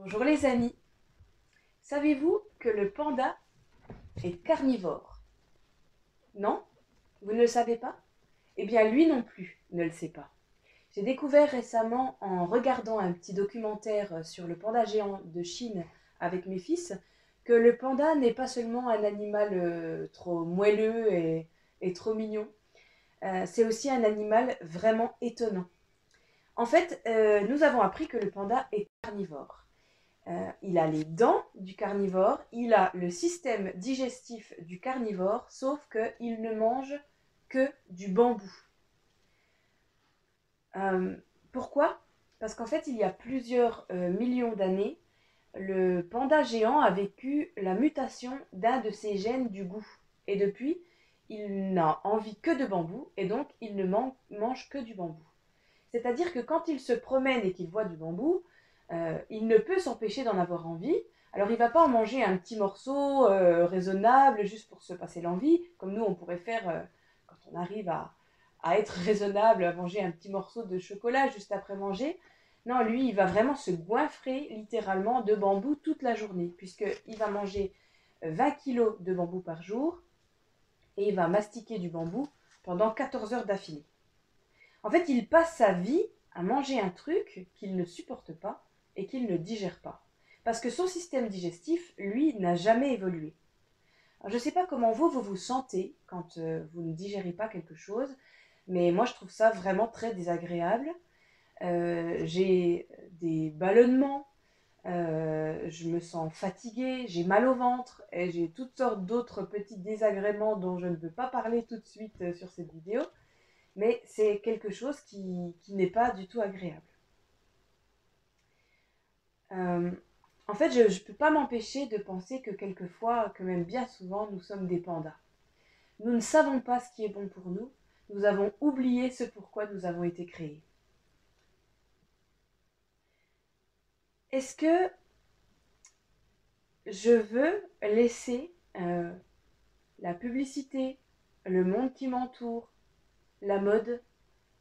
Bonjour les amis, savez-vous que le panda est carnivore? Non? Vous ne le savez pas? Eh bien lui non plus ne le sait pas. J'ai découvert récemment en regardant un petit documentaire sur le panda géant de Chine avec mes fils que le panda n'est pas seulement un animal trop moelleux et trop mignon, c'est aussi un animal vraiment étonnant. En fait, nous avons appris que le panda est carnivore. Il a les dents du carnivore, il a le système digestif du carnivore, sauf qu'il ne mange que du bambou. Euh, Pourquoi? Parce qu'en fait, il y a plusieurs millions d'années, le panda géant a vécu la mutation d'un de ses gènes du goût. Et depuis, il n'a envie que de bambou, et donc il ne mange que du bambou. C'est-à-dire que quand il se promène et qu'il voit du bambou, il ne peut s'empêcher d'en avoir envie. Alors il ne va pas en manger un petit morceau raisonnable juste pour se passer l'envie, comme nous on pourrait faire quand on arrive à être raisonnable, à manger un petit morceau de chocolat juste après manger. Non, lui, il va vraiment se goinfrer littéralement de bambou toute la journée, puisqu'il va manger 20 kilos de bambou par jour et il va mastiquer du bambou pendant 14 heures d'affilée. En fait, il passe sa vie à manger un truc qu'il ne supporte pas et qu'il ne digère pas. Parce que son système digestif, lui, n'a jamais évolué. Alors, je ne sais pas comment vous vous sentez quand vous ne digérez pas quelque chose, mais moi je trouve ça vraiment très désagréable. J'ai des ballonnements, je me sens fatiguée, j'ai mal au ventre et j'ai toutes sortes d'autres petits désagréments dont je ne veux pas parler tout de suite sur cette vidéo. Mais c'est quelque chose qui n'est pas du tout agréable. Euh, En fait, je ne peux pas m'empêcher de penser que quelquefois, que même bien souvent, nous sommes des pandas. Nous ne savons pas ce qui est bon pour nous, nous avons oublié ce pourquoi nous avons été créés. Est-ce que je veux laisser la publicité, le monde qui m'entoure, la mode,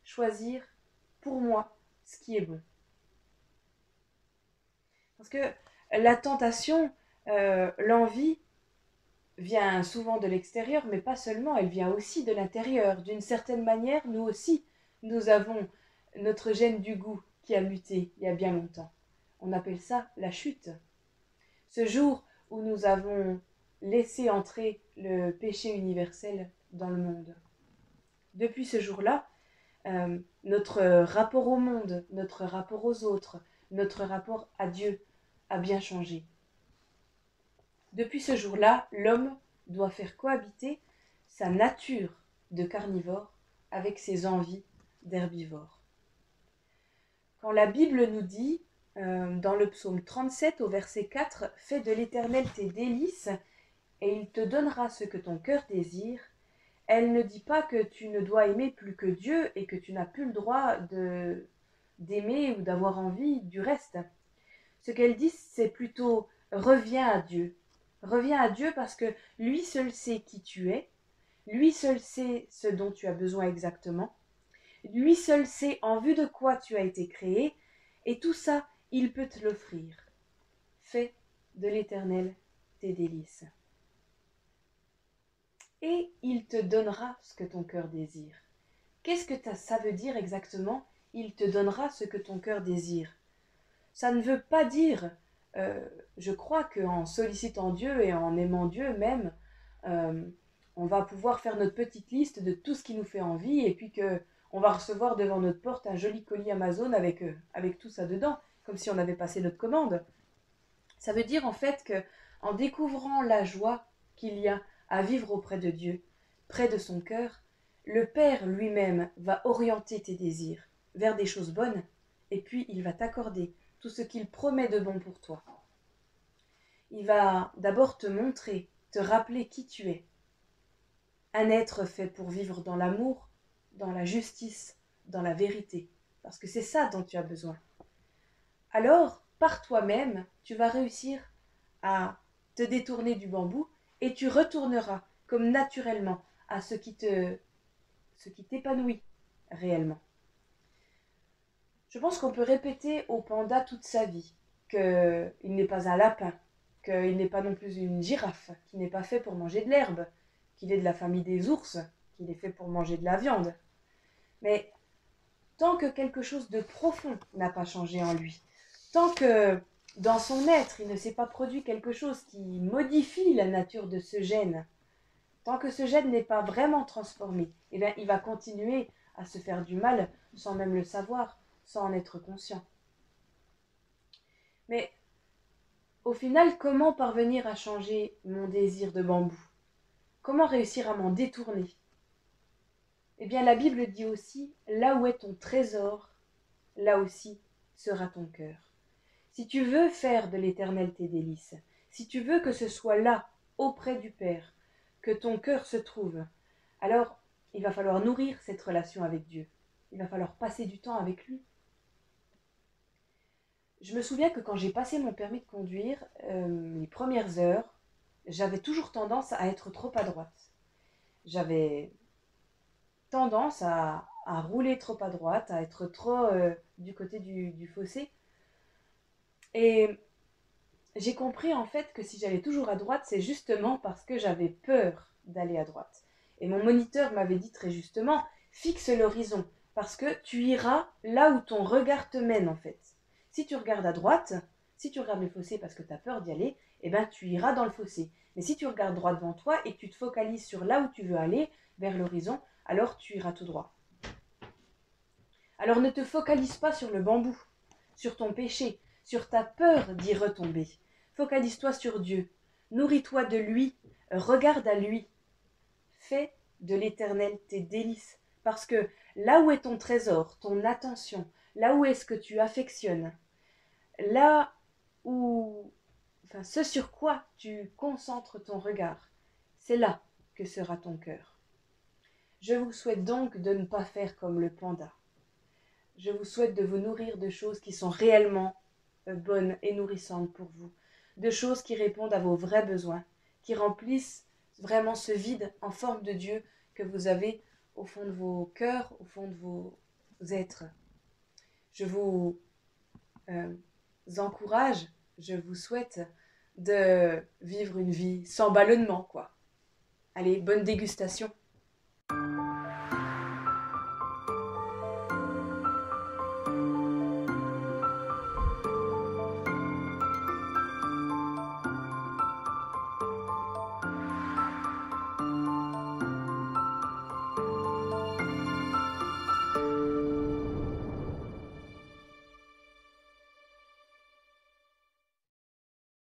choisir pour moi ce qui est bon? Parce que la tentation, l'envie, vient souvent de l'extérieur, mais pas seulement, elle vient aussi de l'intérieur. D'une certaine manière, nous aussi, nous avons notre gène du goût qui a muté il y a bien longtemps. On appelle ça la chute. Ce jour où nous avons laissé entrer le péché universel dans le monde. Depuis ce jour-là, notre rapport au monde, notre rapport aux autres, notre rapport à Dieu a bien changé. Depuis ce jour-là, l'homme doit faire cohabiter sa nature de carnivore avec ses envies d'herbivore. Quand la Bible nous dit, dans le psaume 37 au verset 4, « Fais de l'Éternel tes délices, et il te donnera ce que ton cœur désire », elle ne dit pas que tu ne dois aimer plus que Dieu et que tu n'as plus le droit d'aimer ou d'avoir envie du reste. Ce qu'elle dit, c'est plutôt « reviens à Dieu ». Reviens à Dieu parce que lui seul sait qui tu es, lui seul sait ce dont tu as besoin exactement, lui seul sait en vue de quoi tu as été créé, et tout ça, il peut te l'offrir. Fais de l'Éternel tes délices. Et il te donnera ce que ton cœur désire. Qu'est-ce que ça veut dire exactement? Il te donnera ce que ton cœur désire. Ça ne veut pas dire, je crois qu'en sollicitant Dieu et en aimant Dieu même, euh, on va pouvoir faire notre petite liste de tout ce qui nous fait envie et puis que on va recevoir devant notre porte un joli colis Amazon avec tout ça dedans, comme si on avait passé notre commande. Ça veut dire en fait que en découvrant la joie qu'il y a à vivre auprès de Dieu, près de son cœur, le Père lui-même va orienter tes désirs vers des choses bonnes et puis il va t'accorder tout ce qu'il promet de bon pour toi. Il va d'abord te montrer, te rappeler qui tu es. Un être fait pour vivre dans l'amour, dans la justice, dans la vérité. Parce que c'est ça dont tu as besoin. Alors, par toi-même, tu vas réussir à te détourner du bambou et tu retourneras comme naturellement à ce qui t'épanouit réellement. Je pense qu'on peut répéter au panda toute sa vie qu'il n'est pas un lapin, qu'il n'est pas non plus une girafe, qu'il n'est pas fait pour manger de l'herbe, qu'il est de la famille des ours, qu'il est fait pour manger de la viande. Mais tant que quelque chose de profond n'a pas changé en lui, tant que dans son être il ne s'est pas produit quelque chose qui modifie la nature de ce gène, tant que ce gène n'est pas vraiment transformé, eh bien, il va continuer à se faire du mal sans même le savoir, sans en être conscient. Mais au final, comment parvenir à changer mon désir de bambou? Comment réussir à m'en détourner? Eh bien, la Bible dit aussi, là où est ton trésor, là aussi sera ton cœur. Si tu veux faire de l'Éternel tes délices, si tu veux que ce soit là, auprès du Père, que ton cœur se trouve, alors il va falloir nourrir cette relation avec Dieu. Il va falloir passer du temps avec lui. Je me souviens que quand j'ai passé mon permis de conduire, les premières heures, j'avais toujours tendance à être trop à droite. J'avais tendance à rouler trop à droite, à être trop du côté du fossé. Et j'ai compris en fait que si j'allais toujours à droite, c'est justement parce que j'avais peur d'aller à droite. Et mon moniteur m'avait dit très justement, fixe l'horizon, parce que tu iras là où ton regard te mène en fait. Si tu regardes à droite, si tu regardes le fossé parce que tu as peur d'y aller, eh ben tu iras dans le fossé. Mais si tu regardes droit devant toi et que tu te focalises sur là où tu veux aller, vers l'horizon, alors tu iras tout droit. Alors ne te focalise pas sur le bambou, sur ton péché, sur ta peur d'y retomber. Focalise-toi sur Dieu, nourris-toi de lui, regarde à lui. Fais de l'Éternel tes délices, parce que là où est ton trésor, ton attention, là où est-ce que tu affectionnes, là où, enfin, ce sur quoi tu concentres ton regard, c'est là que sera ton cœur. Je vous souhaite donc de ne pas faire comme le panda. Je vous souhaite de vous nourrir de choses qui sont réellement bonnes et nourrissantes pour vous, de choses qui répondent à vos vrais besoins, qui remplissent vraiment ce vide en forme de Dieu que vous avez au fond de vos cœurs, au fond de vos êtres. Je vous encourage, je vous souhaite de vivre une vie sans ballonnement, quoi. Allez, bonne dégustation.